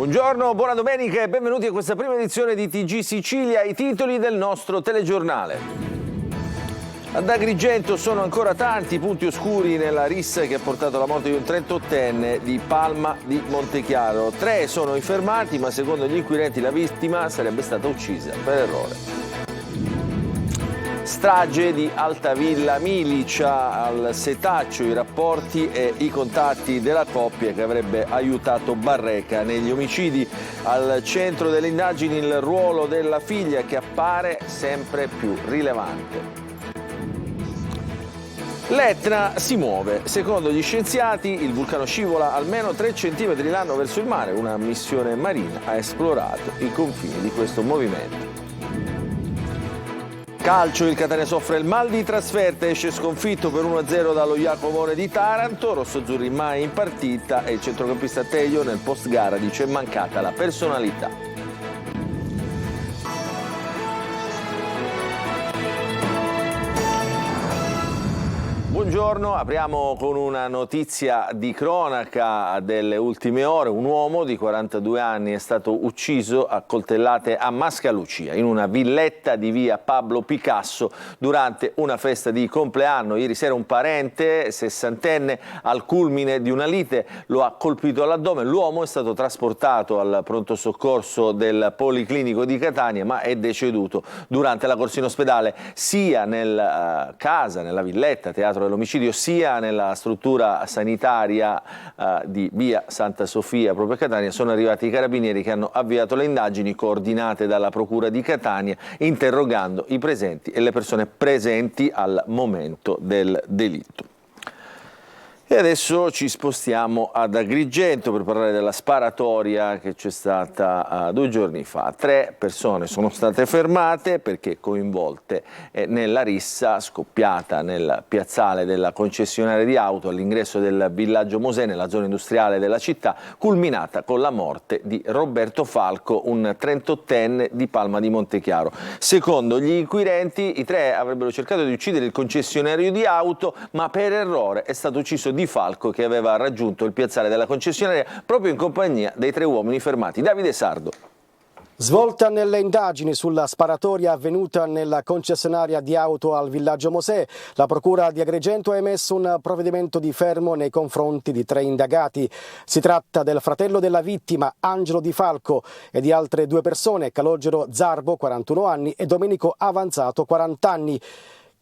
Buongiorno, buona domenica e benvenuti a questa prima edizione di TG Sicilia, i titoli del nostro telegiornale. Ad Agrigento sono ancora tanti i punti oscuri nella rissa che ha portato alla morte di un 38enne di Palma di Montechiaro. 3 sono i fermati, ma secondo gli inquirenti la vittima sarebbe stata uccisa per errore. Strage di Altavilla Milicia, al setaccio i rapporti e i contatti della coppia che avrebbe aiutato Barreca negli omicidi. Al centro delle indagini il ruolo della figlia che appare sempre più rilevante. L'Etna si muove. Secondo gli scienziati il vulcano scivola almeno 3 centimetri l'anno verso il mare. Una missione marina ha esplorato i confini di questo movimento. Calcio, il Catania soffre il mal di trasferta, esce sconfitto per 1-0 dallo Jacomone di Taranto, rossoazzurri mai in partita e il centrocampista Telio nel post gara dice: è mancata la personalità. Buongiorno, apriamo con una notizia di cronaca delle ultime ore. Un uomo di 42 anni è stato ucciso a coltellate a Mascalucia, in una villetta di via Pablo Picasso, durante una festa di compleanno. Ieri sera un parente, 60enne, al culmine di una lite, lo ha colpito all'addome. L'uomo è stato trasportato al pronto soccorso del Policlinico di Catania, ma è deceduto durante la corsa in ospedale, sia nella casa, nella villetta, teatro dell'omicidio, sia nella struttura sanitaria di via Santa Sofia, proprio a Catania. Sono arrivati i carabinieri che hanno avviato le indagini coordinate dalla Procura di Catania, interrogando i presenti e le persone presenti al momento del delitto. E adesso ci spostiamo ad Agrigento per parlare della sparatoria che c'è stata 2 giorni fa. 3 persone sono state fermate perché coinvolte nella rissa scoppiata nel piazzale della concessionaria di auto all'ingresso del villaggio Mosè, nella zona industriale della città, culminata con la morte di Roberto Falco, un 38enne di Palma di Montechiaro. Secondo gli inquirenti, i 3 avrebbero cercato di uccidere il concessionario di auto, ma per errore è stato ucciso Di Falco, che aveva raggiunto il piazzale della concessionaria proprio in compagnia dei 3 uomini fermati. Davide Sardo. Svolta nelle indagini sulla sparatoria avvenuta nella concessionaria di auto al villaggio Mosè, la Procura di Agrigento ha emesso un provvedimento di fermo nei confronti di 3 indagati. Si tratta del fratello della vittima, Angelo Di Falco, e di altre 2 persone, Calogero Zarbo, 41 anni, e Domenico Avanzato, 40 anni.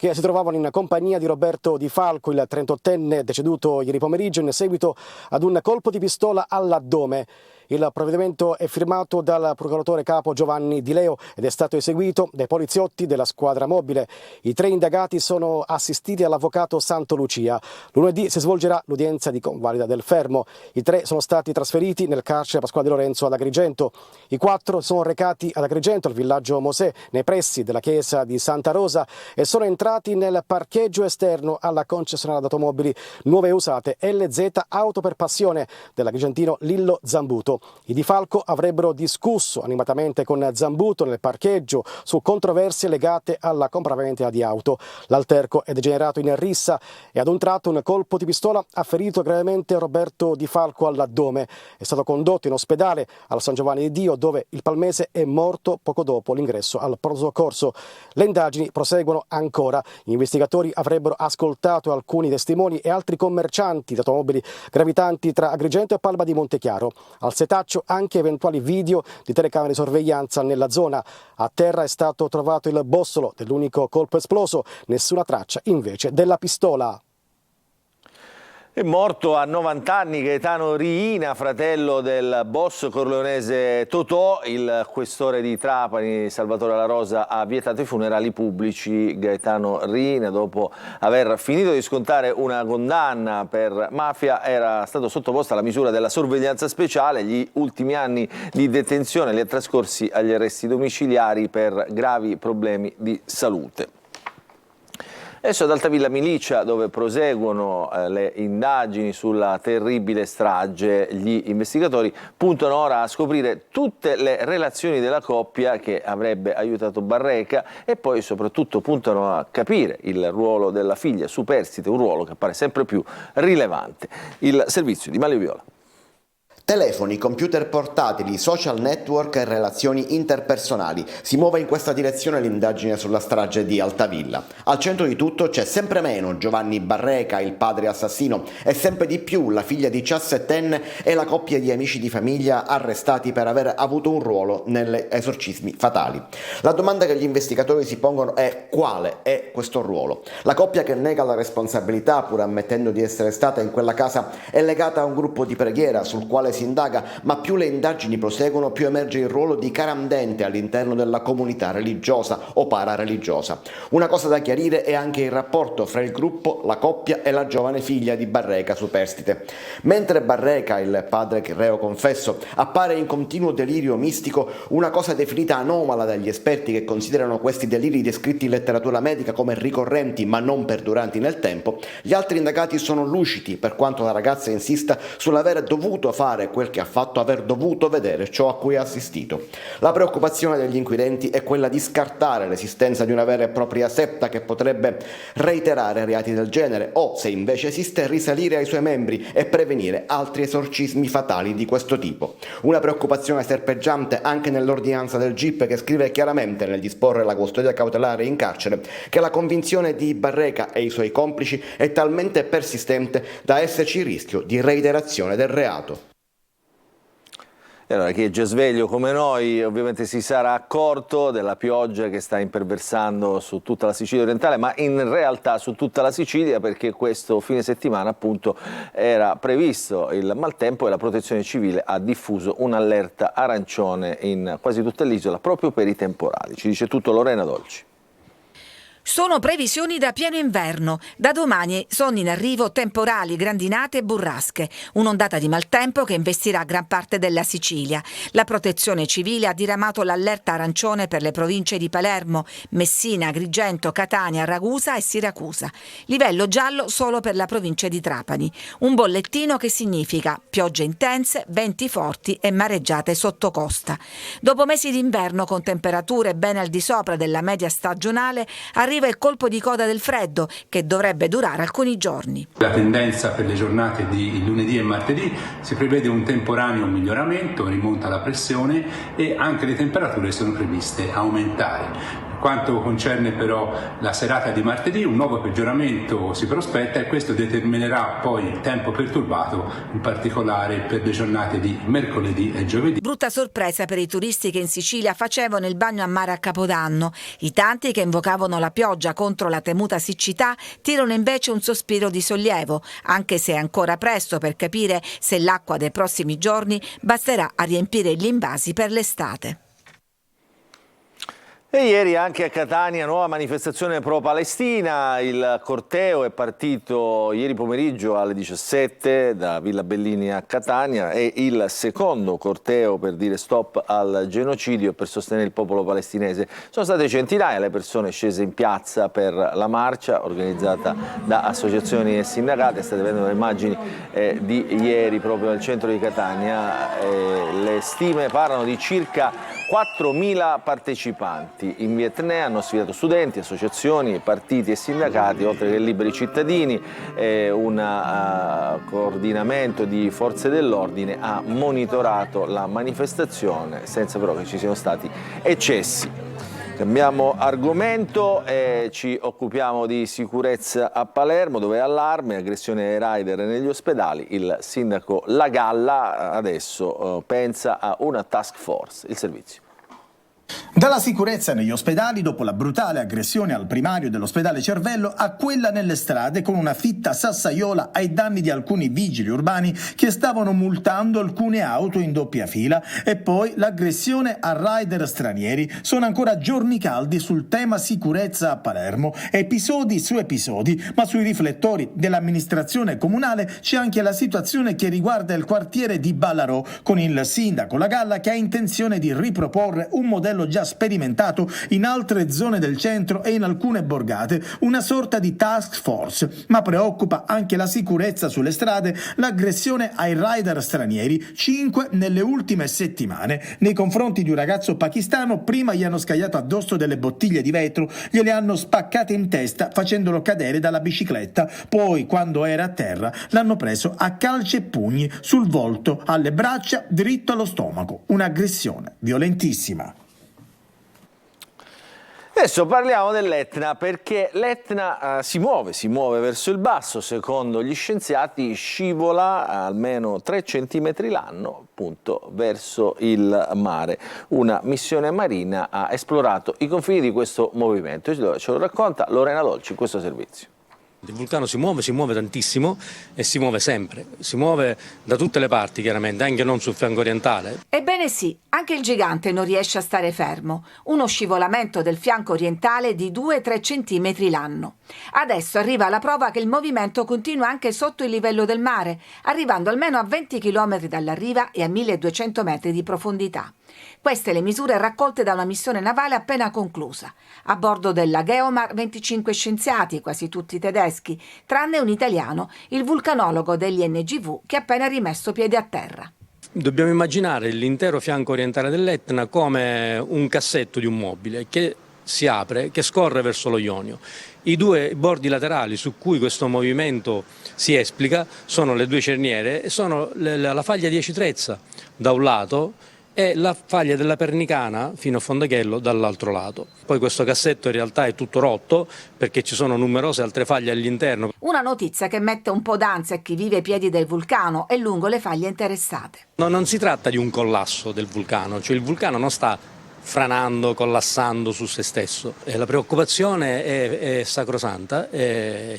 Che si trovavano in compagnia di Roberto Di Falco, il 38enne deceduto ieri pomeriggio in seguito ad un colpo di pistola all'addome. Il provvedimento è firmato dal procuratore capo Giovanni Di Leo ed è stato eseguito dai poliziotti della squadra mobile. I 3 indagati sono assistiti dall'avvocato Santo Lucia. Lunedì si svolgerà l'udienza di convalida del fermo. I 3 sono stati trasferiti nel carcere Pasquale Di Lorenzo ad Agrigento. I 4 sono recati ad Agrigento, al villaggio Mosè, nei pressi della chiesa di Santa Rosa, e sono entrati nel parcheggio esterno alla concessionaria d'automobili nuove e usate LZ Auto per Passione dell'agrigentino Lillo Zambuto. I Di Falco avrebbero discusso animatamente con Zambuto nel parcheggio su controversie legate alla compravendita di auto. L'alterco è degenerato in rissa e ad un tratto un colpo di pistola ha ferito gravemente Roberto Di Falco all'addome. È stato condotto in ospedale al San Giovanni di Dio, dove il palmese è morto poco dopo l'ingresso al pronto soccorso. Le indagini proseguono ancora. Gli investigatori avrebbero ascoltato alcuni testimoni e altri commercianti di automobili gravitanti tra Agrigento e Palma di Montechiaro. Al setaccio anche eventuali video di telecamere di sorveglianza nella zona. A terra è stato trovato il bossolo dell'unico colpo esploso, nessuna traccia invece della pistola. È morto a 90 anni Gaetano Riina, fratello del boss corleonese Totò. Il questore di Trapani, Salvatore La Rosa, ha vietato i funerali pubblici. Gaetano Riina, dopo aver finito di scontare una condanna per mafia, era stato sottoposto alla misura della sorveglianza speciale. Gli ultimi anni di detenzione li ha trascorsi agli arresti domiciliari per gravi problemi di salute. Adesso ad Altavilla Milicia, dove proseguono le indagini sulla terribile strage, gli investigatori puntano ora a scoprire tutte le relazioni della coppia che avrebbe aiutato Barreca e poi soprattutto puntano a capire il ruolo della figlia superstite, un ruolo che appare sempre più rilevante. Il servizio di Mario Viola. Telefoni, computer portatili, social network e relazioni interpersonali. Si muove in questa direzione l'indagine sulla strage di Altavilla. Al centro di tutto c'è sempre meno Giovanni Barreca, il padre assassino, e sempre di più la figlia 17enne e la coppia di amici di famiglia arrestati per aver avuto un ruolo nelle esorcismi fatali. La domanda che gli investigatori si pongono è: quale è questo ruolo? La coppia, che nega la responsabilità pur ammettendo di essere stata in quella casa, è legata a un gruppo di preghiera sul quale si indaga, ma più le indagini proseguono più emerge il ruolo di carandente all'interno della comunità religiosa o parareligiosa. Una cosa da chiarire è anche il rapporto fra il gruppo, la coppia e la giovane figlia di Barreca superstite. Mentre Barreca, il padre reo confesso, appare in continuo delirio mistico, una cosa definita anomala dagli esperti che considerano questi deliri descritti in letteratura medica come ricorrenti ma non perduranti nel tempo, gli altri indagati sono lucidi per quanto la ragazza insista sull'aver dovuto fare quel che ha fatto, aver dovuto vedere ciò a cui ha assistito. La preoccupazione degli inquirenti è quella di scartare l'esistenza di una vera e propria setta che potrebbe reiterare reati del genere o, se invece esiste, risalire ai suoi membri e prevenire altri esorcismi fatali di questo tipo. Una preoccupazione serpeggiante anche nell'ordinanza del GIP, che scrive chiaramente nel disporre la custodia cautelare in carcere che la convinzione di Barreca e i suoi complici è talmente persistente da esserci il rischio di reiterazione del reato. E allora, chi è già sveglio come noi ovviamente si sarà accorto della pioggia che sta imperversando su tutta la Sicilia orientale, ma in realtà su tutta la Sicilia, perché questo fine settimana appunto era previsto il maltempo e la Protezione Civile ha diffuso un'allerta arancione in quasi tutta l'isola proprio per i temporali. Ci dice tutto Lorena Dolci. Sono previsioni da pieno inverno. Da domani sono in arrivo temporali, grandinate e burrasche. Un'ondata di maltempo che investirà gran parte della Sicilia. La Protezione Civile ha diramato l'allerta arancione per le province di Palermo, Messina, Agrigento, Catania, Ragusa e Siracusa. Livello giallo solo per la provincia di Trapani. Un bollettino che significa piogge intense, venti forti e mareggiate sotto costa. Dopo mesi d'inverno con temperature ben al di sopra della media stagionale, arriva il colpo di coda del freddo che dovrebbe durare alcuni giorni. La tendenza per le giornate di lunedì e martedì si prevede un temporaneo miglioramento, rimonta la pressione e anche le temperature sono previste aumentare. Per quanto concerne però la serata di martedì, un nuovo peggioramento si prospetta e questo determinerà poi il tempo perturbato, in particolare per le giornate di mercoledì e giovedì. Brutta sorpresa per i turisti che in Sicilia facevano il bagno a mare a Capodanno. I tanti che invocavano la pioggia contro la temuta siccità tirano invece un sospiro di sollievo, anche se è ancora presto per capire se l'acqua dei prossimi giorni basterà a riempire gli invasi per l'estate. E ieri anche a Catania nuova manifestazione pro-Palestina, il corteo è partito ieri pomeriggio alle 17 da Villa Bellini a Catania, è il secondo corteo per dire stop al genocidio e per sostenere il popolo palestinese. Sono state centinaia le persone scese in piazza per la marcia organizzata da associazioni e sindacati. State vedendo le immagini di ieri proprio al centro di Catania, le stime parlano di circa 4.000 partecipanti. In Vietnè hanno sfidato studenti, associazioni, partiti e sindacati, oltre che liberi cittadini. Un coordinamento di forze dell'ordine ha monitorato la manifestazione senza però che ci siano stati eccessi. Cambiamo argomento e ci occupiamo di sicurezza a Palermo, dove è allarme, aggressione ai rider negli ospedali. Il sindaco Lagalla adesso pensa a una task force. Il servizio. Dalla sicurezza negli ospedali dopo la brutale aggressione al primario dell'ospedale Cervello a quella nelle strade con una fitta sassaiola ai danni di alcuni vigili urbani che stavano multando alcune auto in doppia fila e poi l'aggressione a rider stranieri. Sono ancora giorni caldi sul tema sicurezza a Palermo, episodi su episodi, ma sui riflettori dell'amministrazione comunale c'è anche la situazione che riguarda il quartiere di Ballarò con il sindaco Lagalla che ha intenzione di riproporre un modello già già sperimentato in altre zone del centro e in alcune borgate una sorta di task force, ma preoccupa anche la sicurezza sulle strade, l'aggressione ai rider stranieri, 5 nelle ultime settimane. Nei confronti di un ragazzo pakistano prima gli hanno scagliato addosso delle bottiglie di vetro, gliele hanno spaccate in testa facendolo cadere dalla bicicletta, poi quando era a terra l'hanno preso a calci e pugni sul volto, alle braccia, dritto allo stomaco. Un'aggressione violentissima. Adesso parliamo dell'Etna, perché l'Etna si muove verso il basso. Secondo gli scienziati scivola almeno 3 centimetri l'anno appunto verso il mare. Una missione marina ha esplorato i confini di questo movimento. Ce lo racconta Lorena Dolci in questo servizio. Il vulcano si muove tantissimo e si muove sempre, si muove da tutte le parti chiaramente, anche non sul fianco orientale. Ebbene sì, anche il gigante non riesce a stare fermo, uno scivolamento del fianco orientale di 2-3 centimetri l'anno. Adesso arriva la prova che il movimento continua anche sotto il livello del mare, arrivando almeno a 20 km dalla riva e a 1200 metri di profondità. Queste le misure raccolte da una missione navale appena conclusa. A bordo della Geomar 25 scienziati, quasi tutti tedeschi, tranne un italiano, il vulcanologo degli NGV che ha appena rimesso piede a terra. Dobbiamo immaginare l'intero fianco orientale dell'Etna come un cassetto di un mobile che si apre, che scorre verso lo Ionio. I 2 bordi laterali su cui questo movimento si esplica sono le 2 cerniere e sono la faglia di Aci Trezza da un lato e la faglia della Pernicana fino a Fondachello dall'altro lato. Poi questo cassetto in realtà è tutto rotto perché ci sono numerose altre faglie all'interno. Una notizia che mette un po' d'ansia a chi vive ai piedi del vulcano e lungo le faglie interessate. Non si tratta di un collasso del vulcano, cioè il vulcano non sta franando, collassando su se stesso. La preoccupazione è sacrosanta,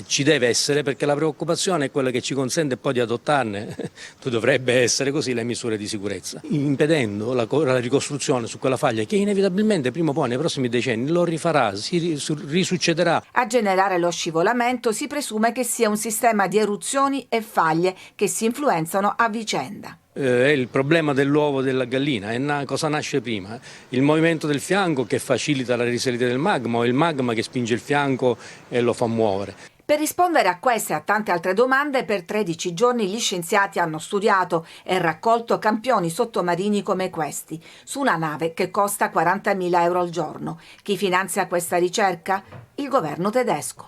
ci deve essere, perché la preoccupazione è quella che ci consente poi di adottarne, dovrebbe essere così, le misure di sicurezza, impedendo la ricostruzione su quella faglia che inevitabilmente prima o poi nei prossimi decenni lo rifarà, si risuccederà. A generare lo scivolamento si presume che sia un sistema di eruzioni e faglie che si influenzano a vicenda. È il problema dell'uovo della gallina, cosa nasce prima? Il movimento del fianco che facilita la risalita del magma o il magma che spinge il fianco e lo fa muovere? Per rispondere a queste e a tante altre domande, per 13 giorni gli scienziati hanno studiato e raccolto campioni sottomarini come questi, su una nave che costa 40.000 euro al giorno. Chi finanzia questa ricerca? Il governo tedesco.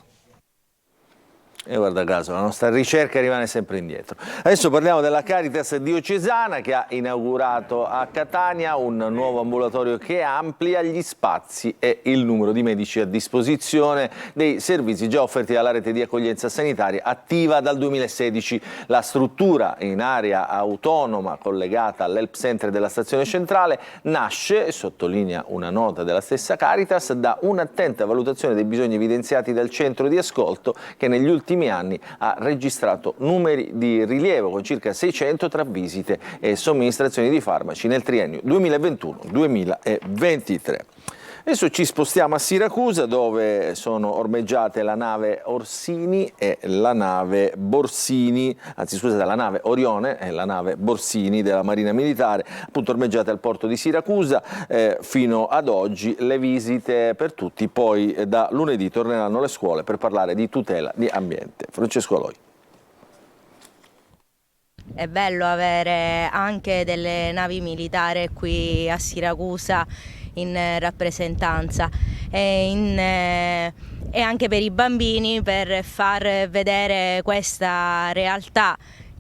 E guarda caso, la nostra ricerca rimane sempre indietro. Adesso parliamo della Caritas diocesana che ha inaugurato a Catania un nuovo ambulatorio che amplia gli spazi e il numero di medici a disposizione dei servizi già offerti dalla rete di accoglienza sanitaria attiva dal 2016. La struttura in area autonoma collegata all'Help Center della stazione centrale nasce, sottolinea una nota della stessa Caritas, da un'attenta valutazione dei bisogni evidenziati dal centro di ascolto che negli ultimi anni ha registrato numeri di rilievo con circa 600 tra visite e somministrazioni di farmaci nel triennio 2021-2023. Adesso ci spostiamo a Siracusa, dove sono ormeggiate la nave Orsini e la nave Borsini, anzi scusate, la nave Orione e la nave Borsini della Marina Militare, appunto ormeggiate al porto di Siracusa. Fino ad oggi le visite per tutti, poi da lunedì torneranno le scuole per parlare di tutela di ambiente. Francesco Aloi. È bello avere anche delle navi militari qui a Siracusa in rappresentanza e anche per i bambini, per far vedere questa realtà.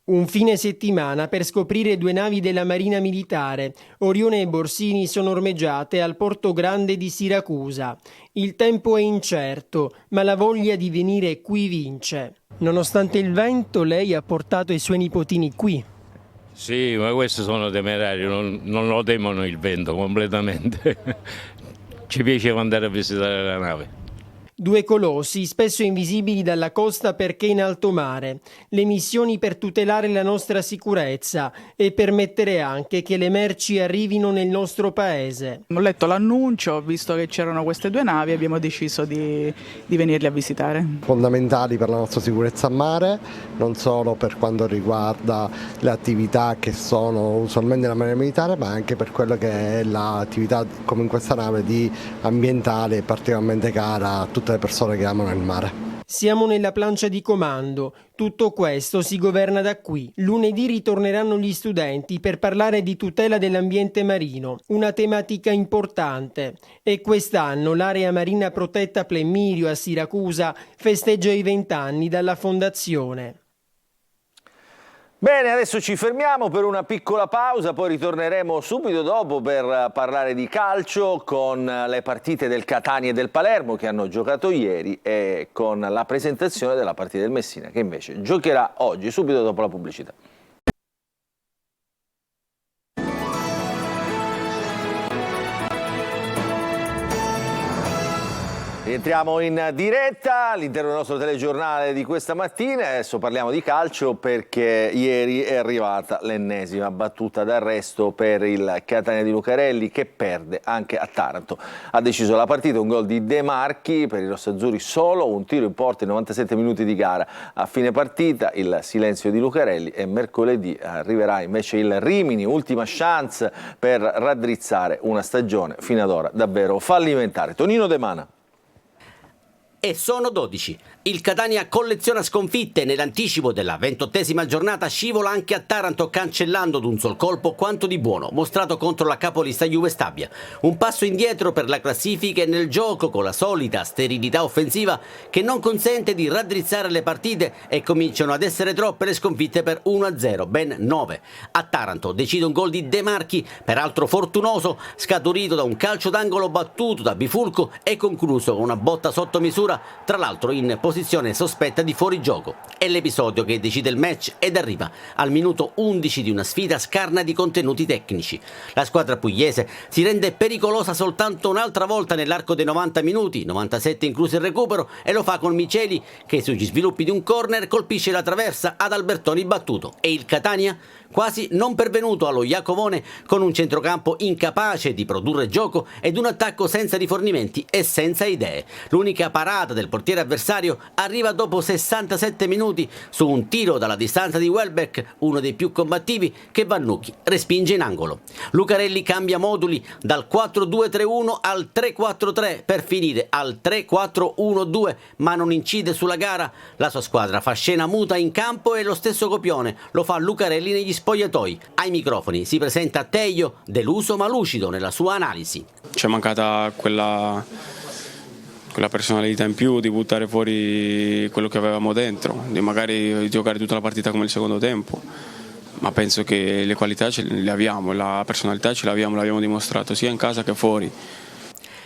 Un fine settimana per scoprire 2 navi della Marina Militare. Orione e Borsini sono ormeggiate al Porto Grande di Siracusa. Il tempo è incerto, ma la voglia di venire qui vince. Nonostante il vento, lei ha portato i suoi nipotini qui. Sì, ma questi sono temerari, non lo temono il vento completamente. Ci piaceva andare a visitare la nave. Due colossi spesso invisibili dalla costa perché in alto mare. Le missioni per tutelare la nostra sicurezza e permettere anche che le merci arrivino nel nostro paese. Ho letto l'annuncio, ho visto che c'erano queste due navi e abbiamo deciso di venirli a visitare. Fondamentali per la nostra sicurezza a mare, non solo per quanto riguarda le attività che sono usualmente nella Marina Militare, ma anche per quello che è l'attività, come in questa nave, di ambientale particolarmente cara a tutte le persone che amano il mare. Siamo nella plancia di comando. Tutto questo si governa da qui. Lunedì ritorneranno gli studenti per parlare di tutela dell'ambiente marino, una tematica importante. E quest'anno l'area marina protetta Plemmirio a Siracusa festeggia i 20 anni dalla fondazione. Bene, adesso ci fermiamo per una piccola pausa, poi ritorneremo subito dopo per parlare di calcio con le partite del Catania e del Palermo che hanno giocato ieri e con la presentazione della partita del Messina che invece giocherà oggi, subito dopo la pubblicità. Rientriamo in diretta all'interno del nostro telegiornale di questa mattina. Adesso parliamo di calcio perché ieri è arrivata l'ennesima battuta d'arresto per il Catania di Lucarelli che perde anche a Taranto. Ha deciso la partita un gol di De Marchi, per i rossazzurri solo un tiro in porta in 97 minuti di gara. A fine partita il silenzio di Lucarelli e mercoledì arriverà invece il Rimini, ultima chance per raddrizzare una stagione fino ad ora davvero fallimentare. Tonino De Mana. E sono 12. Il Catania colleziona sconfitte. Nell'anticipo della 28esima giornata scivola anche a Taranto, cancellando d'un sol colpo quanto di buono mostrato contro la capolista Juve Stabia. Un passo indietro per la classifica e nel gioco con la solita sterilità offensiva che non consente di raddrizzare le partite e cominciano ad essere troppe le sconfitte per 1-0, ben 9. A Taranto decide un gol di De Marchi, peraltro fortunoso, scaturito da un calcio d'angolo battuto da Bifulco e concluso con una botta sotto misura, tra l'altro in posizione sospetta di fuorigioco. È l'episodio che decide il match ed arriva al minuto 11 di una sfida scarna di contenuti tecnici. La squadra pugliese si rende pericolosa soltanto un'altra volta nell'arco dei 90 minuti, 97 incluso il recupero, e lo fa con Miceli che sugli sviluppi di un corner colpisce la traversa ad Albertoni battuto. E il Catania, quasi non pervenuto allo Iacovone, con un centrocampo incapace di produrre gioco ed un attacco senza rifornimenti e senza idee. L'unica parata del portiere avversario arriva dopo 67 minuti su un tiro dalla distanza di Welbeck, uno dei più combattivi, che Vannucchi respinge in angolo. Lucarelli cambia moduli dal 4-2-3-1 al 3-4-3 per finire al 3-4-1-2, ma non incide sulla gara. La sua squadra fa scena muta in campo e lo stesso copione lo fa Lucarelli negli spogliatoi. Ai microfoni si presenta Teio, deluso ma lucido nella sua analisi. C'è mancata quella personalità in più di buttare fuori quello che avevamo dentro, di magari giocare tutta la partita come il secondo tempo, ma penso che le qualità le abbiamo, la personalità ce l'abbiamo dimostrato sia in casa che fuori.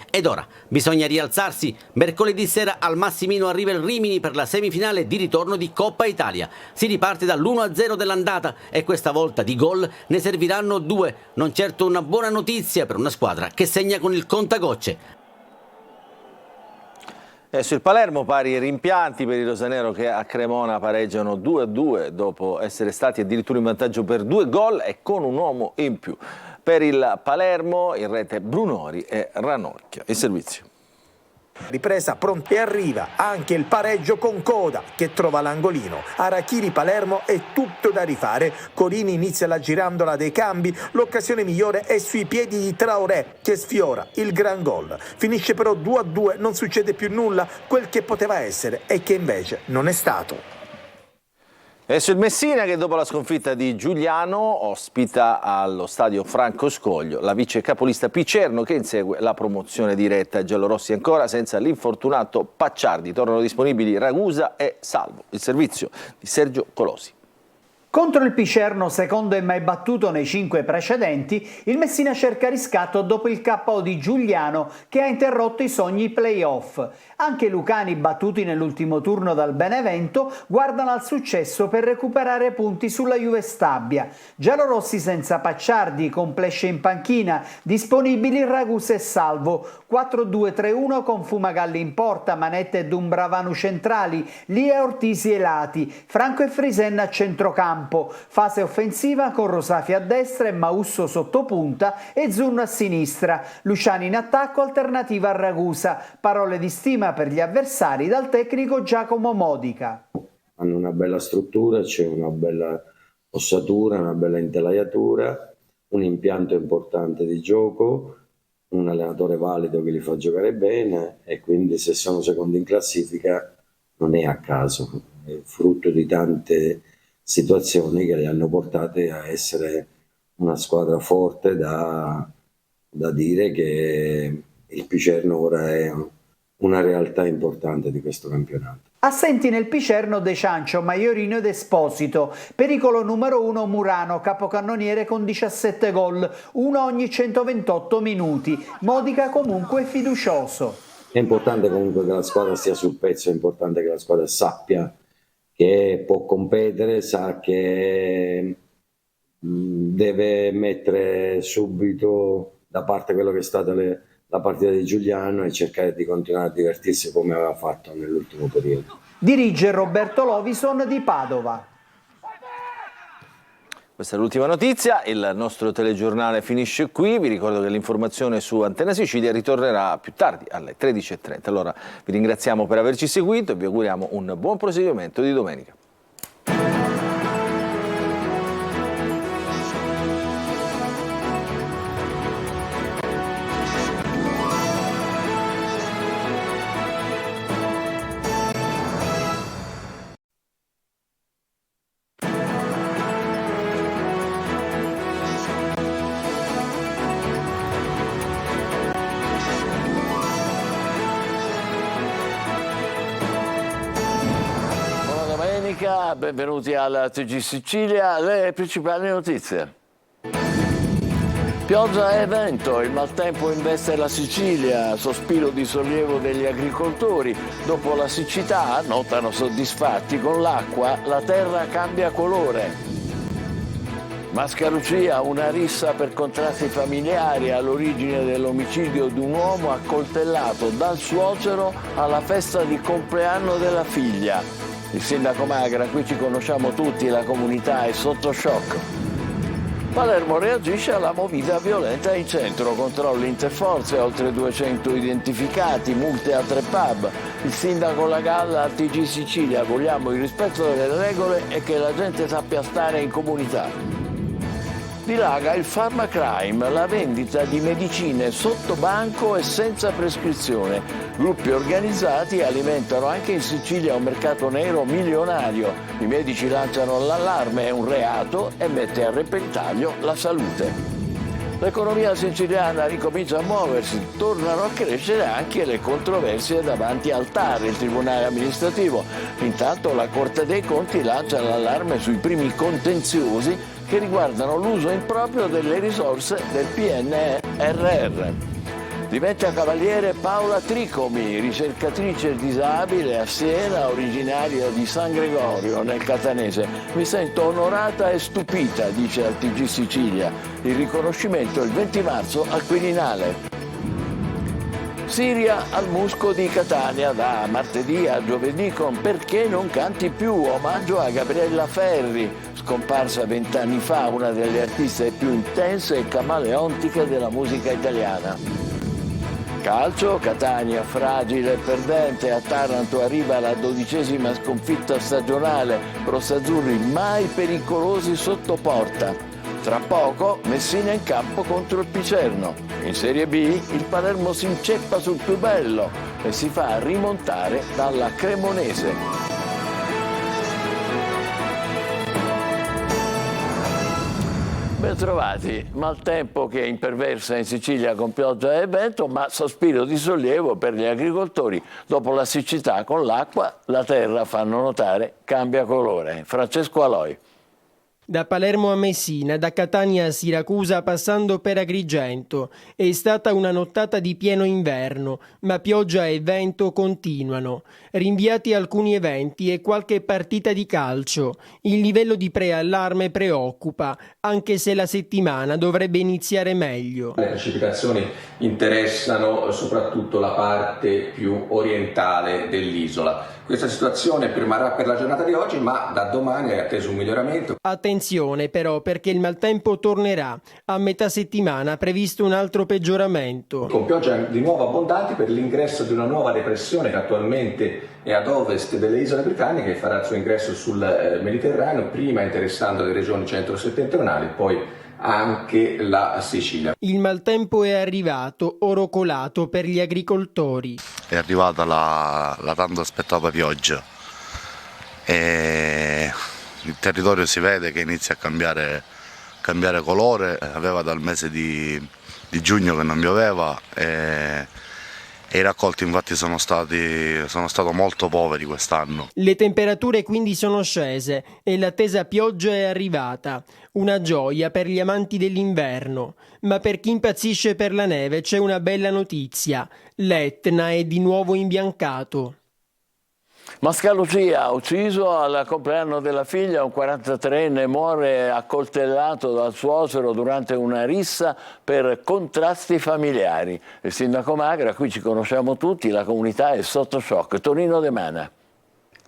Ed ora bisogna rialzarsi. Mercoledì sera al Massimino arriva il Rimini per la semifinale di ritorno di Coppa Italia. Si riparte dall'1-0 dell'andata e questa volta di gol ne serviranno 2. Non certo una buona notizia per una squadra che segna con il contagocce. Adesso il Palermo pari rimpianti per i rosanero che a Cremona pareggiano 2-2 dopo essere stati addirittura in vantaggio per 2 gol e con un uomo in più. Per il Palermo in rete Brunori e Ranocchia. Il servizio. Ripresa pronta e arriva anche il pareggio con Coda che trova l'angolino. Arachiri Palermo è tutto da rifare. Corini inizia la girandola dei cambi. L'occasione migliore è sui piedi di Traoré che sfiora il gran gol. Finisce però 2-2, non succede più nulla. Quel che poteva essere e che invece non è stato. Adesso il Messina che dopo la sconfitta di Giuliano ospita allo stadio Franco Scoglio la vice capolista Picerno che insegue la promozione diretta. Giallorossi ancora senza l'infortunato Pacciardi. Tornano disponibili Ragusa e Salvo. Il servizio di Sergio Colosi. Contro il Picerno, secondo e mai battuto nei 5 precedenti, il Messina cerca riscatto dopo il KO di Giuliano che ha interrotto i sogni play-off. Anche i lucani, battuti nell'ultimo turno dal Benevento, guardano al successo per recuperare punti sulla Juve Stabia. Giallorossi senza Pacciardi, con Plesce in panchina, disponibili Ragusa e Salvo. 4-2-3-1 con Fumagalli in porta, Manetta e Dumbravanu centrali, Lia, Ortisi e Lati, Franco e Frisenna a centrocampo. Fase offensiva con Rosafi a destra e Mausso sottopunta e Zunno a sinistra. Luciani in attacco, alternativa a Ragusa. Parole di stima per gli avversari dal tecnico Giacomo Modica. Hanno una bella struttura, c'è una bella ossatura, una bella intelaiatura, un impianto importante di gioco, un allenatore valido che li fa giocare bene e quindi se sono secondi in classifica non è a caso, è frutto di tante situazioni che li hanno portate a essere una squadra forte da dire che il Picerno ora è una realtà importante di questo campionato. Assenti nel Picerno De Ciancio, Maiorino ed Esposito. Pericolo numero 1 Murano, capocannoniere con 17 gol, uno ogni 128 minuti. Modica comunque fiducioso. È importante comunque che la squadra stia sul pezzo, è importante che la squadra sappia che può competere, sa che deve mettere subito da parte quello che è stata la partita di Giuliano e cercare di continuare a divertirsi come aveva fatto nell'ultimo periodo. Dirige Roberto Lovison di Padova. Questa è l'ultima notizia, il nostro telegiornale finisce qui, vi ricordo che l'informazione su Antena Sicilia ritornerà più tardi alle 13:30. Allora vi ringraziamo per averci seguito e vi auguriamo un buon proseguimento di domenica. Benvenuti alla TG Sicilia, le principali notizie. Pioggia e vento, il maltempo investe la Sicilia, sospiro di sollievo degli agricoltori. Dopo la siccità, notano soddisfatti, con l'acqua la terra cambia colore. Mascalucia, una rissa per contrasti familiari all'origine dell'omicidio di un uomo accoltellato dal suocero alla festa di compleanno della figlia. Il sindaco Magra, qui ci conosciamo tutti, la comunità è sotto shock. Palermo reagisce alla movida violenta in centro, controlli interforze, oltre 200 identificati, multe a 3 pub. Il sindaco Lagalla al TG Sicilia, vogliamo il rispetto delle regole e che la gente sappia stare in comunità. Dilaga il pharmacrime, la vendita di medicine sotto banco e senza prescrizione. Gruppi organizzati alimentano anche in Sicilia un mercato nero milionario. I medici lanciano l'allarme, è un reato e mette a repentaglio la salute. L'economia siciliana ricomincia a muoversi, tornano a crescere anche le controversie davanti al TAR, il Tribunale Amministrativo. Intanto la Corte dei Conti lancia l'allarme sui primi contenziosi che riguardano l'uso improprio delle risorse del PNRR. Diventa cavaliere Paola Tricomi, ricercatrice disabile a Siena, originaria di San Gregorio, nel Catanese. Mi sento onorata e stupita, dice al TG Sicilia. Il riconoscimento il 20 marzo al Quirinale. Siria al Musco di Catania, da martedì a giovedì con Perché non canti più, omaggio a Gabriella Ferri, scomparsa 20 anni fa, una delle artiste più intense e camaleontiche della musica italiana. Calcio, Catania fragile e perdente, a Taranto arriva la 12ª sconfitta stagionale, rossazzurri mai pericolosi sotto porta. Tra poco Messina in campo contro il Picerno. In Serie B il Palermo si inceppa sul più bello e si fa rimontare dalla Cremonese. Bentrovati, maltempo che imperversa in Sicilia con pioggia e vento, ma sospiro di sollievo per gli agricoltori. Dopo la siccità con l'acqua, la terra, fanno notare, cambia colore. Francesco Aloi. Da Palermo a Messina, da Catania a Siracusa passando per Agrigento. È stata una nottata di pieno inverno, ma pioggia e vento continuano. Rinviati alcuni eventi e qualche partita di calcio. Il livello di preallarme preoccupa, anche se la settimana dovrebbe iniziare meglio. Le precipitazioni interessano soprattutto la parte più orientale dell'isola. Questa situazione permarrà per la giornata di oggi, ma da domani è atteso un miglioramento. Attenzione però, perché il maltempo tornerà. A metà settimana previsto un altro peggioramento. Con piogge di nuovo abbondanti per l'ingresso di una nuova depressione che attualmente è ad ovest delle isole britanniche e farà il suo ingresso sul Mediterraneo, prima interessando le regioni centro-settentrionali, poi anche la Sicilia. Il maltempo è arrivato, oro colato per gli agricoltori. È arrivata la tanto aspettata pioggia e il territorio si vede che inizia a cambiare colore. Aveva dal mese di giugno che non pioveva e i raccolti infatti sono stati molto poveri quest'anno. Le temperature quindi sono scese e l'attesa pioggia è arrivata. Una gioia per gli amanti dell'inverno, ma per chi impazzisce per la neve c'è una bella notizia. L'Etna è di nuovo imbiancato. Mascalucia, ucciso al compleanno della figlia, un 43enne muore accoltellato dal suocero durante una rissa per contrasti familiari. Il sindaco Magra, qui ci conosciamo tutti, la comunità è sotto shock. Tonino De Mana.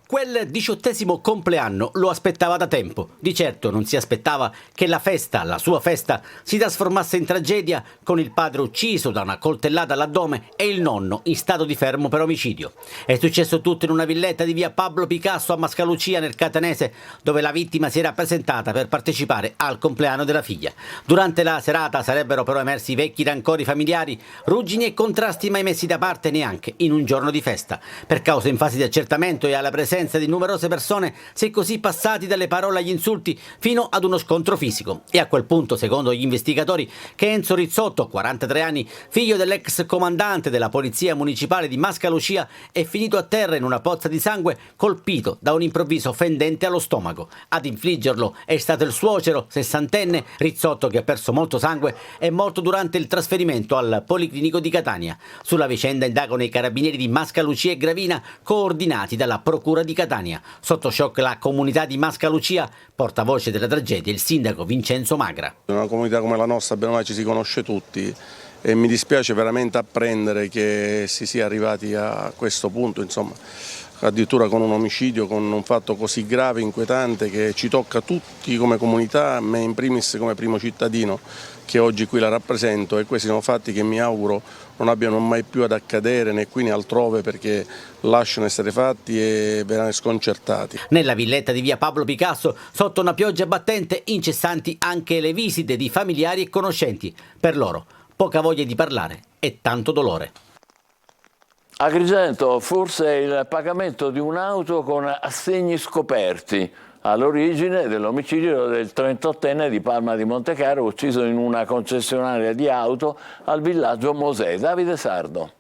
Quel 18° compleanno lo aspettava da tempo. Di certo non si aspettava che la festa, la sua festa, si trasformasse in tragedia con il padre ucciso da una coltellata all'addome e il nonno in stato di fermo per omicidio. È successo tutto in una villetta di via Pablo Picasso a Mascalucia nel Catanese, dove la vittima si era presentata per partecipare al compleanno della figlia. Durante la serata sarebbero però emersi vecchi rancori familiari, ruggini e contrasti mai messi da parte neanche in un giorno di festa. Per causa in fase di accertamento e alla presenza di numerose persone si è così passati dalle parole agli insulti fino ad uno scontro fisico. E a quel punto, secondo gli investigatori, che Enzo Rizzotto, 43 anni, figlio dell'ex comandante della polizia municipale di Mascalucia, è finito a terra in una pozza di sangue colpito da un improvviso fendente allo stomaco. Ad infliggerlo è stato il suocero, 60enne, Rizzotto, che ha perso molto sangue, è morto durante il trasferimento al Policlinico di Catania. Sulla vicenda indagano i carabinieri di Mascalucia e Gravina, coordinati dalla Procura di Catania. Sotto shock la comunità di Mascalucia, portavoce della tragedia il sindaco Vincenzo Magra. In una comunità come la nostra, bene o male, ci si conosce tutti e mi dispiace veramente apprendere che si sia arrivati a questo punto, insomma, addirittura con un omicidio, con un fatto così grave, inquietante, che ci tocca tutti come comunità, me in primis come primo cittadino che oggi qui la rappresento, e questi sono fatti che mi auguro non abbiano mai più ad accadere né qui né altrove, perché lasciano essere fatti e verranno sconcertati. Nella villetta di via Pablo Picasso, sotto una pioggia battente, incessanti anche le visite di familiari e conoscenti. Per loro poca voglia di parlare e tanto dolore. Agrigento, forse il pagamento di un'auto con assegni scoperti all'origine dell'omicidio del 38enne di Palma di Montechiaro, ucciso in una concessionaria di auto al villaggio Mosè. Davide Sardo.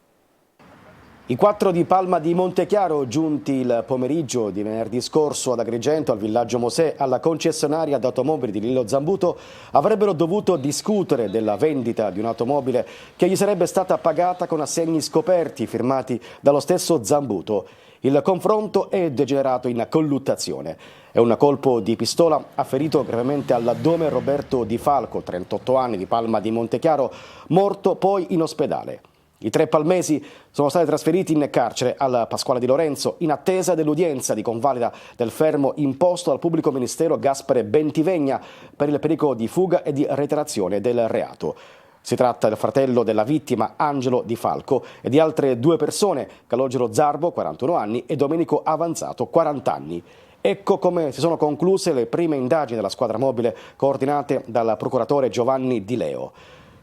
I 4 di Palma di Montechiaro, giunti il pomeriggio di venerdì scorso ad Agrigento, al villaggio Mosè, alla concessionaria d'automobili di Lillo Zambuto, avrebbero dovuto discutere della vendita di un'automobile che gli sarebbe stata pagata con assegni scoperti firmati dallo stesso Zambuto. Il confronto è degenerato in colluttazione. È un colpo di pistola ha ferito gravemente all'addome Roberto Di Falco, 38 anni, di Palma di Montechiaro, morto poi in ospedale. I 3 palmesi sono stati trasferiti in carcere al Pasquale di Lorenzo in attesa dell'udienza di convalida del fermo imposto dal pubblico ministero Gaspare Bentivegna per il pericolo di fuga e di reiterazione del reato. Si tratta del fratello della vittima, Angelo Di Falco, e di altre 2 persone, Calogero Zarbo, 41 anni, e Domenico Avanzato, 40 anni. Ecco come si sono concluse le prime indagini della squadra mobile coordinate dal procuratore Giovanni Di Leo.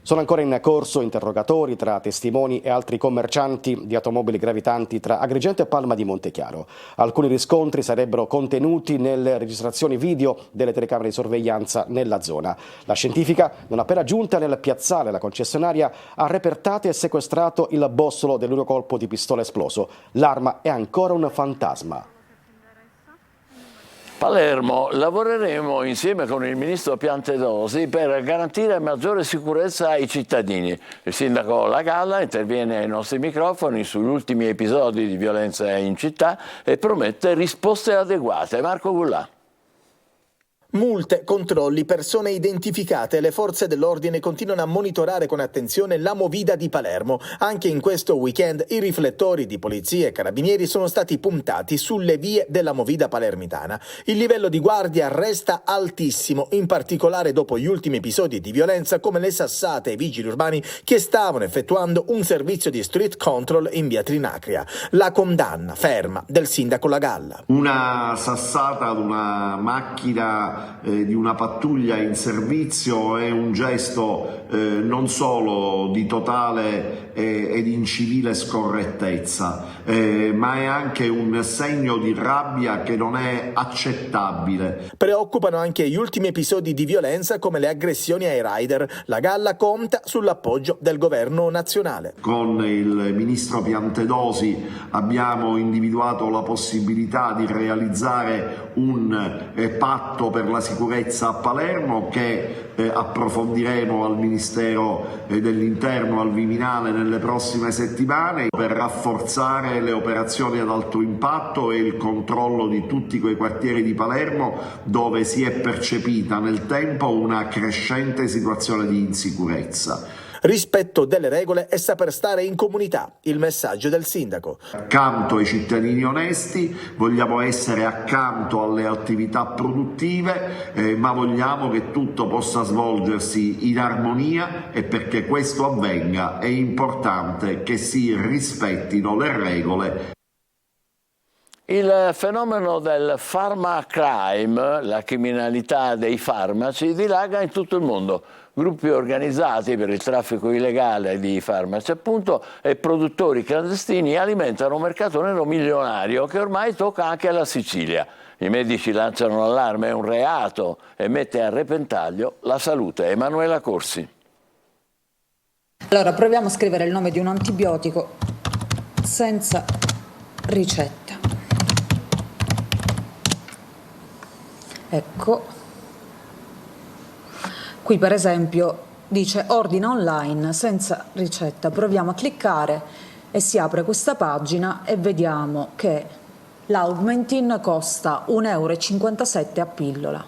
Sono ancora in corso interrogatori tra testimoni e altri commercianti di automobili gravitanti tra Agrigento e Palma di Montechiaro. Alcuni riscontri sarebbero contenuti nelle registrazioni video delle telecamere di sorveglianza nella zona. La scientifica, non appena giunta nel piazzale della concessionaria, ha repertato e sequestrato il bossolo dell'unico colpo di pistola esploso. L'arma è ancora un fantasma. Palermo, lavoreremo insieme con il ministro Piantedosi per garantire maggiore sicurezza ai cittadini. Il sindaco La Galla interviene ai nostri microfoni sugli ultimi episodi di violenza in città e promette risposte adeguate. Marco Gullà. Multe, controlli, persone identificate. Le forze dell'ordine continuano a monitorare con attenzione la movida di Palermo. Anche in questo weekend i riflettori di polizia e carabinieri sono stati puntati sulle vie della movida palermitana. Il livello di guardia resta altissimo, in particolare dopo gli ultimi episodi di violenza come le sassate ai vigili urbani che stavano effettuando un servizio di street control in via Trinacria. La condanna ferma del sindaco La Galla. Una sassata ad una macchina di una pattuglia in servizio è un gesto non solo di totale ed incivile scorrettezza, ma è anche un segno di rabbia che non è accettabile. Preoccupano anche gli ultimi episodi di violenza come le aggressioni ai rider. La Galla conta sull'appoggio del governo nazionale. Con il ministro Piantedosi abbiamo individuato la possibilità di realizzare un patto per la sicurezza a Palermo che approfondiremo al Ministero dell'Interno, al Viminale nelle prossime settimane per rafforzare le operazioni ad alto impatto e il controllo di tutti quei quartieri di Palermo dove si è percepita nel tempo una crescente situazione di insicurezza. Rispetto delle regole e saper stare in comunità, il messaggio del sindaco. Accanto ai cittadini onesti, vogliamo essere accanto alle attività produttive, ma vogliamo che tutto possa svolgersi in armonia e perché questo avvenga è importante che si rispettino le regole. Il fenomeno del pharma crime, la criminalità dei farmaci, dilaga in tutto il mondo. Gruppi organizzati per il traffico illegale di farmaci, appunto, e produttori clandestini alimentano un mercato nero milionario che ormai tocca anche la Sicilia. I medici lanciano l'allarme, è un reato e mette a repentaglio la salute. Emanuela Corsi. Allora, proviamo a scrivere il nome di un antibiotico senza ricetta. Ecco. Qui per esempio dice ordina online senza ricetta. Proviamo a cliccare e si apre questa pagina e vediamo che l'Augmentin costa 1,57 € a pillola.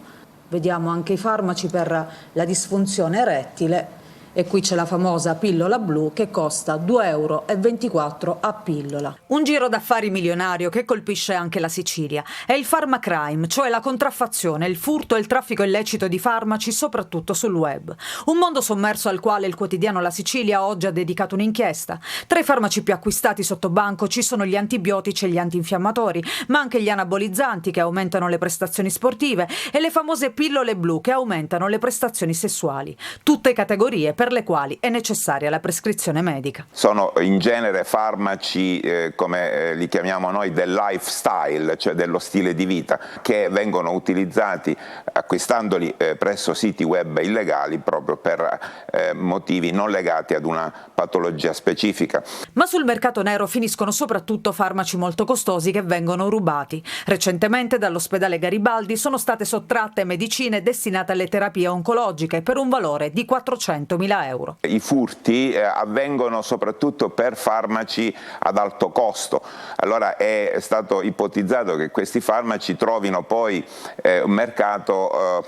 Vediamo anche i farmaci per la disfunzione erettile e qui c'è la famosa pillola blu che costa 2,24 € a pillola. Un giro d'affari milionario che colpisce anche la Sicilia. È il pharma crime, cioè la contraffazione, il furto e il traffico illecito di farmaci, soprattutto sul web. Un mondo sommerso al quale il quotidiano La Sicilia oggi ha dedicato un'inchiesta. Tra i farmaci più acquistati sotto banco ci sono gli antibiotici e gli antinfiammatori, ma anche gli anabolizzanti che aumentano le prestazioni sportive e le famose pillole blu che aumentano le prestazioni sessuali. Tutte categorie per le quali è necessaria la prescrizione medica. Sono in genere farmaci, come li chiamiamo noi, del lifestyle, cioè dello stile di vita, che vengono utilizzati acquistandoli presso siti web illegali proprio per motivi non legati ad una patologia specifica. Ma sul mercato nero finiscono soprattutto farmaci molto costosi che vengono rubati. Recentemente dall'ospedale Garibaldi sono state sottratte medicine destinate alle terapie oncologiche per un valore di 400.000 €. I furti avvengono soprattutto per farmaci ad alto costo. Allora è stato ipotizzato che questi farmaci trovino poi un mercato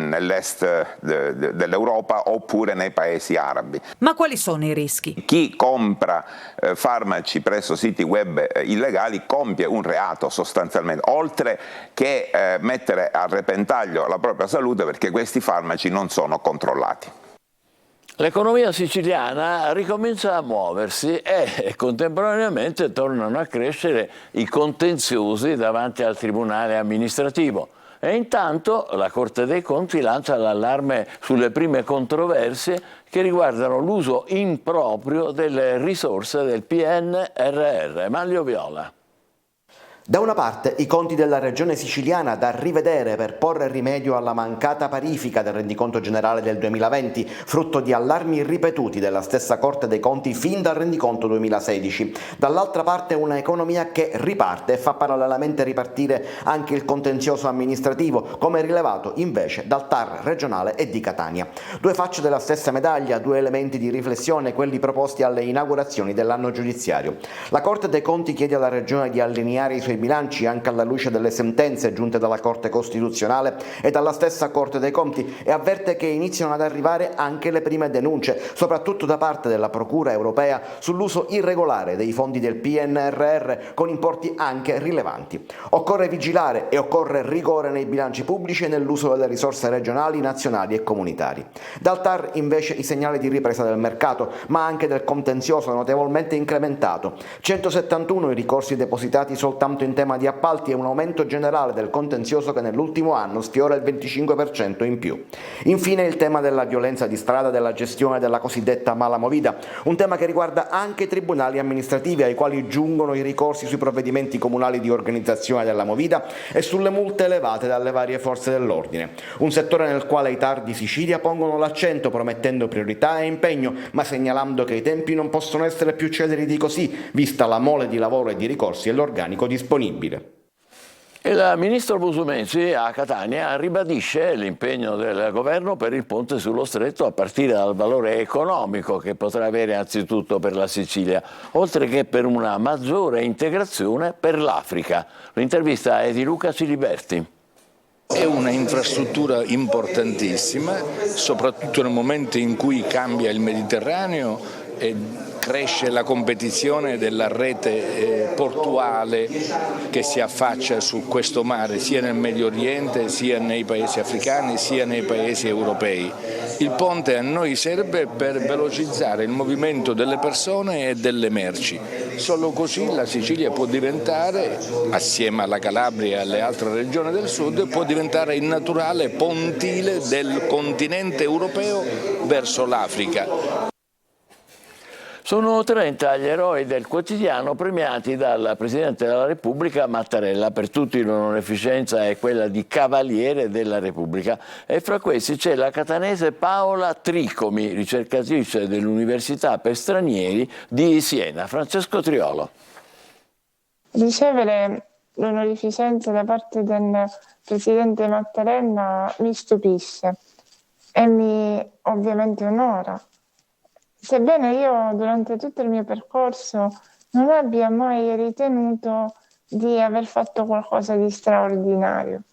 nell'est dell'Europa oppure nei paesi arabi. Ma quali sono i rischi? Chi compra farmaci presso siti web illegali compie un reato sostanzialmente, oltre che mettere a repentaglio la propria salute perché questi farmaci non sono controllati. L'economia siciliana ricomincia a muoversi e contemporaneamente tornano a crescere i contenziosi davanti al Tribunale amministrativo. E intanto la Corte dei Conti lancia l'allarme sulle prime controversie che riguardano l'uso improprio delle risorse del PNRR. Manlio Viola. Da una parte i conti della regione siciliana da rivedere per porre rimedio alla mancata parifica del rendiconto generale del 2020, frutto di allarmi ripetuti della stessa Corte dei Conti fin dal rendiconto 2016. Dall'altra parte una economia che riparte e fa parallelamente ripartire anche il contenzioso amministrativo, come rilevato invece dal TAR regionale e di Catania. Due facce della stessa medaglia, due elementi di riflessione, quelli proposti alle inaugurazioni dell'anno giudiziario. La Corte dei Conti chiede alla regione di allineare i suoi bilanci anche alla luce delle sentenze giunte dalla Corte Costituzionale e dalla stessa Corte dei Conti e avverte che iniziano ad arrivare anche le prime denunce, soprattutto da parte della Procura europea, sull'uso irregolare dei fondi del PNRR con importi anche rilevanti. Occorre vigilare e occorre rigore nei bilanci pubblici e nell'uso delle risorse regionali, nazionali e comunitari. Dal TAR invece i segnali di ripresa del mercato, ma anche del contenzioso notevolmente incrementato. 171 i ricorsi depositati soltanto in tema di appalti e un aumento generale del contenzioso che nell'ultimo anno sfiora il 25% in più. Infine il tema della violenza di strada e della gestione della cosiddetta mala movida, un tema che riguarda anche i tribunali amministrativi ai quali giungono i ricorsi sui provvedimenti comunali di organizzazione della movida e sulle multe elevate dalle varie forze dell'ordine. Un settore nel quale i TAR di Sicilia pongono l'accento promettendo priorità e impegno, ma segnalando che i tempi non possono essere più celeri di così, vista la mole di lavoro e di ricorsi e l'organico disponibile. Il ministro Musumeci a Catania ribadisce l'impegno del governo per il ponte sullo stretto a partire dal valore economico che potrà avere anzitutto per la Sicilia, oltre che per una maggiore integrazione per l'Africa. L'intervista è di Luca Ciliberti. È una infrastruttura importantissima, soprattutto nel momento in cui cambia il Mediterraneo e cresce la competizione della rete portuale che si affaccia su questo mare, sia nel Medio Oriente, sia nei paesi africani, sia nei paesi europei. Il ponte a noi serve per velocizzare il movimento delle persone e delle merci. Solo così la Sicilia può diventare, assieme alla Calabria e alle altre regioni del sud, può diventare il naturale pontile del continente europeo verso l'Africa. Sono 30 gli eroi del quotidiano premiati dal Presidente della Repubblica Mattarella. Per tutti l'onorificenza è quella di Cavaliere della Repubblica e fra questi c'è la catanese Paola Tricomi, ricercatrice dell'Università per Stranieri di Siena. Francesco Triolo. Ricevere l'onorificenza da parte del Presidente Mattarella mi stupisce e mi ovviamente onora. Sebbene io durante tutto il mio percorso non abbia mai ritenuto di aver fatto qualcosa di straordinario.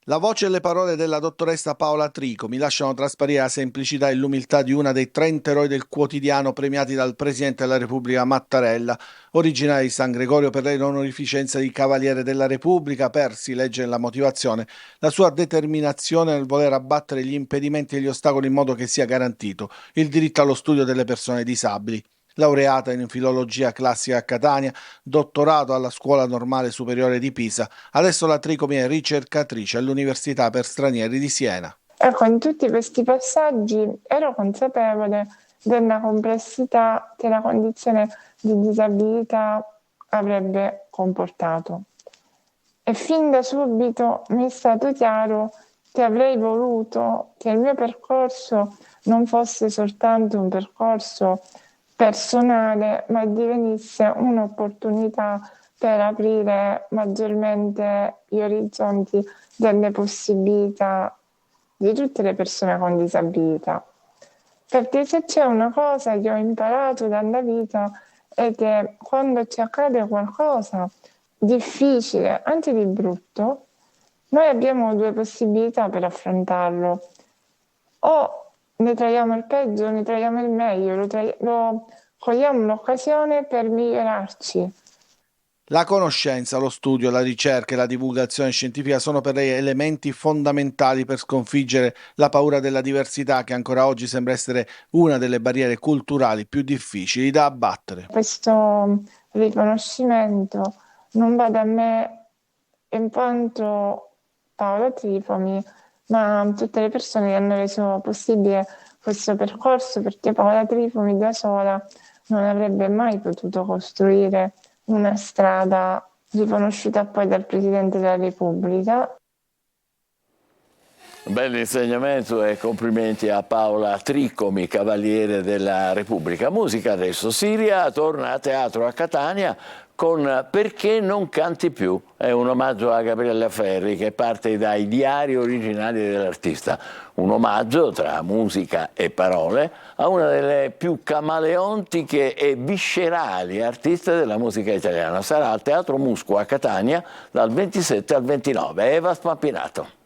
La voce e le parole della dottoressa Paola Tricomi lasciano trasparire la semplicità e l'umiltà di una dei 30 eroi del quotidiano premiati dal Presidente della Repubblica Mattarella, originaria di San Gregorio. Per lei l'onorificenza di Cavaliere della Repubblica per, si legge nella motivazione, la sua determinazione nel voler abbattere gli impedimenti e gli ostacoli in modo che sia garantito il diritto allo studio delle persone disabili. Laureata in filologia classica a Catania, dottorato alla Scuola Normale Superiore di Pisa, adesso la Tricomi è ricercatrice all'Università per Stranieri di Siena. Ecco, in tutti questi passaggi ero consapevole della complessità che la condizione di disabilità avrebbe comportato. E fin da subito mi è stato chiaro che avrei voluto che il mio percorso non fosse soltanto un percorso personale, ma divenisse un'opportunità per aprire maggiormente gli orizzonti delle possibilità di tutte le persone con disabilità. Perché se c'è una cosa che ho imparato dalla vita è che quando ci accade qualcosa difficile, anche di brutto, noi abbiamo due possibilità per affrontarlo. O ne traiamo il peggio, ne traiamo il meglio, cogliamo l'occasione per migliorarci. La conoscenza, lo studio, la ricerca e la divulgazione scientifica sono per lei elementi fondamentali per sconfiggere la paura della diversità, che ancora oggi sembra essere una delle barriere culturali più difficili da abbattere. Questo riconoscimento non va da me in quanto Paola Tricomi, ma tutte le persone che hanno reso possibile questo percorso, perché Paola Tricomi da sola non avrebbe mai potuto costruire una strada riconosciuta poi dal Presidente della Repubblica. Bell'insegnamento e complimenti a Paola Tricomi, Cavaliere della Repubblica. Musica adesso. Siria torna a teatro a Catania con Perché non canti più. È un omaggio a Gabriella Ferri che parte dai diari originali dell'artista. Un omaggio tra musica e parole a una delle più camaleontiche e viscerali artiste della musica italiana. Sarà al Teatro Musco a Catania dal 27 al 29. Eva Spampinato.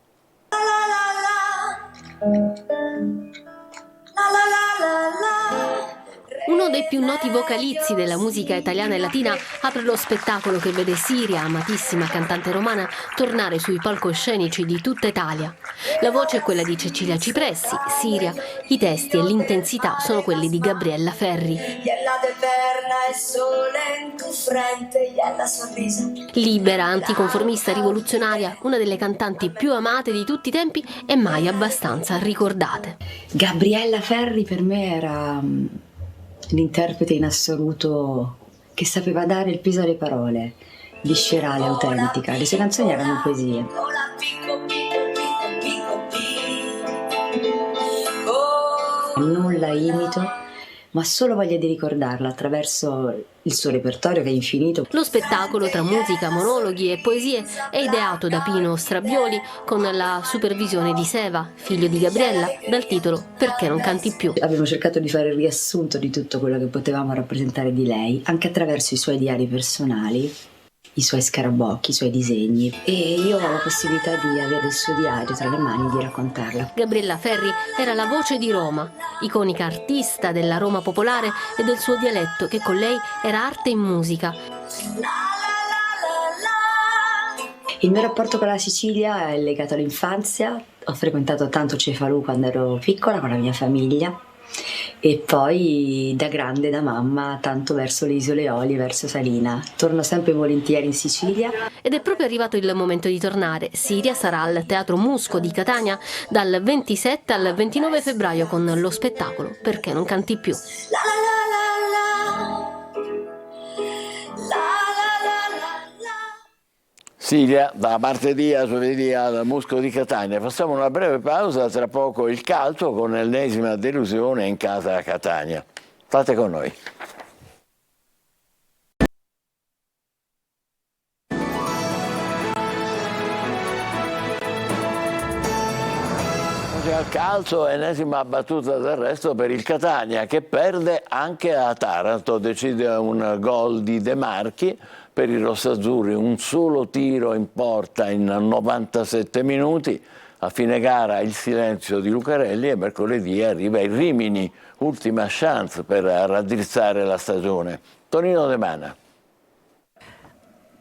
Uno dei più noti vocalizzi della musica italiana e latina apre lo spettacolo che vede Siria, amatissima cantante romana, tornare sui palcoscenici di tutta Italia. La voce è quella di Cecilia Cipressi, Siria, i testi e l'intensità sono quelli di Gabriella Ferri. Libera, anticonformista, rivoluzionaria, una delle cantanti più amate di tutti i tempi e mai abbastanza ricordate. Gabriella Ferri per me era l'interprete in assoluto che sapeva dare il peso alle parole, viscerale, autentica. Le sue canzoni erano poesie. Non la imito, ma solo voglia di ricordarla attraverso il suo repertorio che è infinito. Lo spettacolo tra musica, monologhi e poesie è ideato da Pino Strabioli con la supervisione di Seva, figlio di Gabriella, dal titolo Perché non canti più. Abbiamo cercato di fare il riassunto di tutto quello che potevamo rappresentare di lei, anche attraverso i suoi diari personali, i suoi scarabocchi, i suoi disegni, e io ho la possibilità di avere il suo diario tra le mani e di raccontarla. Gabriella Ferri era la voce di Roma, iconica artista della Roma popolare e del suo dialetto che con lei era arte in musica. Il mio rapporto con la Sicilia è legato all'infanzia. Ho frequentato tanto Cefalù quando ero piccola con la mia famiglia e poi da grande, da mamma, tanto verso le Isole Eolie, verso Salina. Torno sempre volentieri in Sicilia. Ed è proprio arrivato il momento di tornare. Siria sarà al Teatro Musco di Catania dal 27 al 29 febbraio con lo spettacolo Perché non canti più. Siria, da martedì a giovedì al Musco di Catania. Facciamo una breve pausa, tra poco il calcio con l'ennesima delusione in casa a Catania. State con noi. Al calcio, ennesima battuta d'arresto per il Catania che perde anche a Taranto, decide un gol di De Marchi. Per i rossazzurri un solo tiro in porta in 97 minuti, a fine gara il silenzio di Lucarelli e mercoledì arriva il Rimini, ultima chance per raddrizzare la stagione. Tonino De Mana.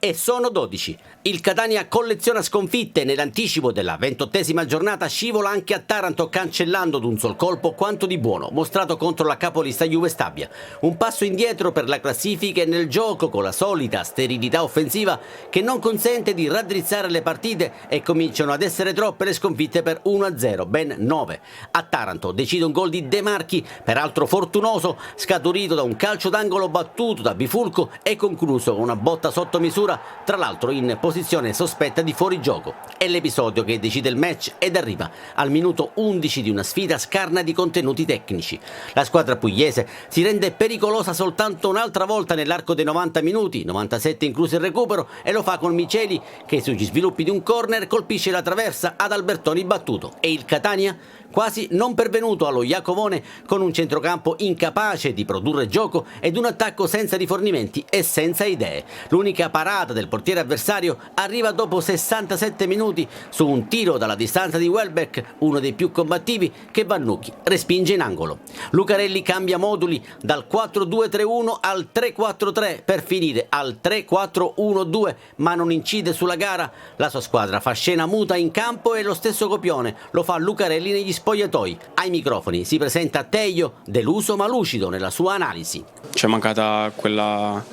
E sono 12. Il Catania colleziona sconfitte. Nell'anticipo della 28esima giornata scivola anche a Taranto, cancellando d'un sol colpo quanto di buono mostrato contro la capolista Juve Stabia. Un passo indietro per la classifica e nel gioco con la solita sterilità offensiva che non consente di raddrizzare le partite e cominciano ad essere troppe le sconfitte per 1-0, ben 9. A Taranto decide un gol di De Marchi, peraltro fortunoso, scaturito da un calcio d'angolo battuto da Bifulco e concluso con una botta sotto misura, tra l'altro in posizione sospetta di fuorigioco. È l'episodio che decide il match ed arriva al minuto 11 di una sfida scarna di contenuti tecnici. La squadra pugliese si rende pericolosa soltanto un'altra volta nell'arco dei 90 minuti, 97 incluso il recupero, e lo fa con Miceli che sugli sviluppi di un corner colpisce la traversa ad Albertoni battuto. E il Catania, quasi non pervenuto allo Iacovone, con un centrocampo incapace di produrre gioco ed un attacco senza rifornimenti e senza idee. L'unica parata del portiere avversario arriva dopo 67 minuti su un tiro dalla distanza di Welbeck, uno dei più combattivi, che Vannucchi respinge in angolo. Lucarelli cambia moduli dal 4-2-3-1 al 3-4-3 per finire al 3-4-1-2, ma non incide sulla gara. La sua squadra fa scena muta in campo e lo stesso copione lo fa Lucarelli negli spogliatoi. Ai microfoni si presenta Teio, deluso ma lucido nella sua analisi. C'è mancata quella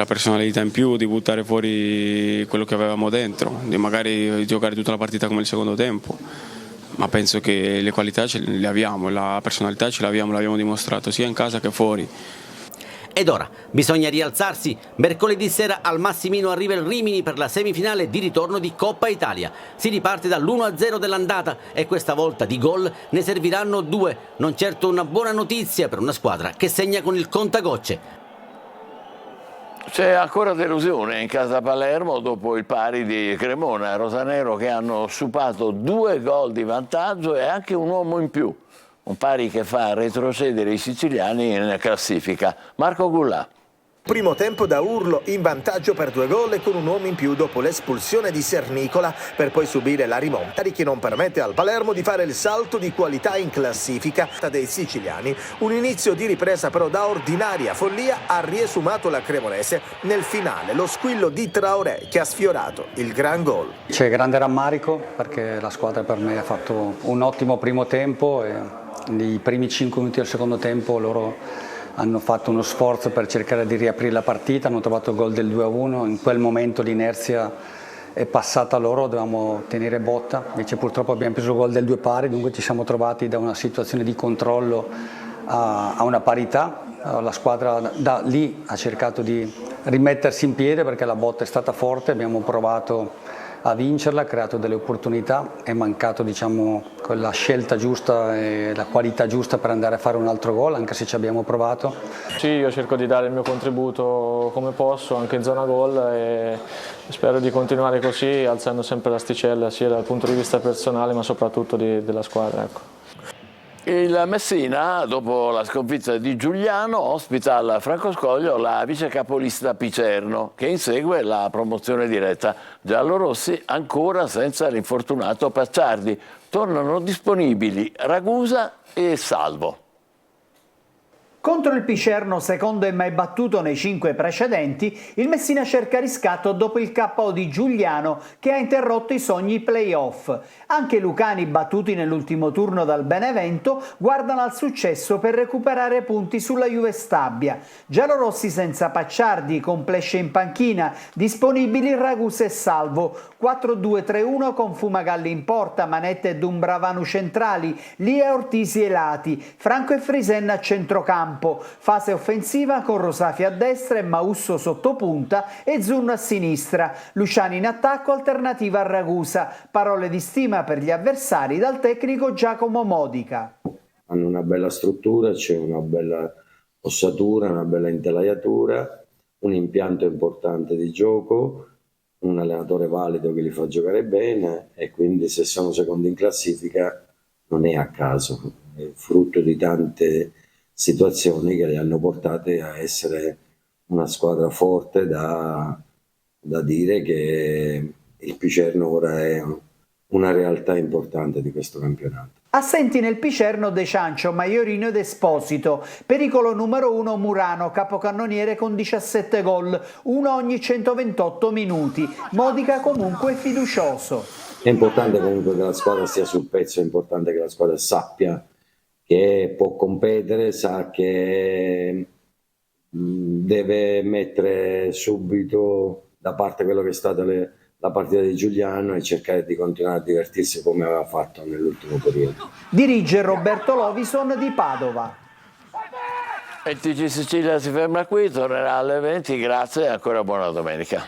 personalità in più di buttare fuori quello che avevamo dentro, di magari giocare tutta la partita come il secondo tempo, ma penso che le qualità ce le abbiamo, la personalità ce l'abbiamo dimostrato sia in casa che fuori. Ed ora bisogna rialzarsi. Mercoledì sera al Massimino arriva il Rimini per la semifinale di ritorno di Coppa Italia. Si riparte dall'1-0 dell'andata e questa volta di gol ne serviranno 2. Non certo una buona notizia per una squadra che segna con il contagocce. C'è ancora delusione in casa Palermo dopo il pari di Cremona, rosanero che hanno supato 2 gol di vantaggio e anche un uomo in più. Un pari che fa retrocedere i siciliani in classifica. Marco Gullà. Primo tempo da urlo, in vantaggio per 2 gol e con un uomo in più dopo l'espulsione di Sernicola, per poi subire la rimonta che non permette al Palermo di fare il salto di qualità in classifica dei siciliani. Un inizio di ripresa però da ordinaria follia ha riesumato la cremonese nel finale, lo squillo di Traoré che ha sfiorato il gran gol. C'è grande rammarico perché la squadra per me ha fatto un ottimo primo tempo e nei primi 5 minuti del secondo tempo loro hanno fatto uno sforzo per cercare di riaprire la partita, hanno trovato il gol del 2-1, in quel momento l'inerzia è passata a loro, dovevamo tenere botta, invece purtroppo abbiamo preso il gol del 2 pari, dunque ci siamo trovati da una situazione di controllo a una parità. La squadra da lì ha cercato di rimettersi in piedi perché la botta è stata forte, abbiamo provato a vincerla, ha creato delle opportunità, è mancato quella scelta giusta e la qualità giusta per andare a fare un altro gol, anche se ci abbiamo provato. Sì, io cerco di dare il mio contributo come posso, anche in zona gol, e spero di continuare così, alzando sempre l'asticella sia dal punto di vista personale ma soprattutto della squadra. Ecco. Il Messina, dopo la sconfitta di Giugliano, ospita al Francoscoglio la vicecapolista Picerno, che insegue la promozione diretta. Giallorossi ancora senza l'infortunato Pacciardi. Tornano disponibili Ragusa e Salvo. Contro il Picerno, secondo e mai battuto nei 5 precedenti, il Messina cerca riscatto dopo il KO di Giugliano che ha interrotto i sogni play-off. Anche i lucani, battuti nell'ultimo turno dal Benevento, guardano al successo per recuperare punti sulla Juve Stabia. Giallorossi senza Pacciardi, con Plesce in panchina, disponibili Ragusa e Salvo. 4-2-3-1 con Fumagalli in porta, Manetta e Dumbravanu centrali, Lia, Ortisi e Lati, Franco e Frisenna a centrocampo. Fase offensiva con Rosafi a destra e Mausso sotto punta e Zunno a sinistra. Luciani in attacco, alternativa a Ragusa. Parole di stima per gli avversari dal tecnico Giacomo Modica. Hanno una bella struttura, c'è una bella ossatura, una bella intelaiatura, un impianto importante di gioco, un allenatore valido che li fa giocare bene e quindi se sono secondi in classifica non è a caso, è frutto di tante situazioni che li hanno portate a essere una squadra forte da dire che il Picerno ora è una realtà importante di questo campionato. Assenti nel Picerno De Ciancio, Maiorino ed Esposito. Pericolo numero 1 Murano, capocannoniere con 17 gol, uno ogni 128 minuti. Modica comunque fiducioso. È importante comunque che la squadra stia sul pezzo, è importante che la squadra sappia che può competere, sa che deve mettere subito da parte quello che è stata la partita di Giugliano e cercare di continuare a divertirsi come aveva fatto nell'ultimo periodo. Dirige Roberto Lovison di Padova. Il TG Sicilia si ferma qui, tornerà alle 20, grazie e ancora buona domenica.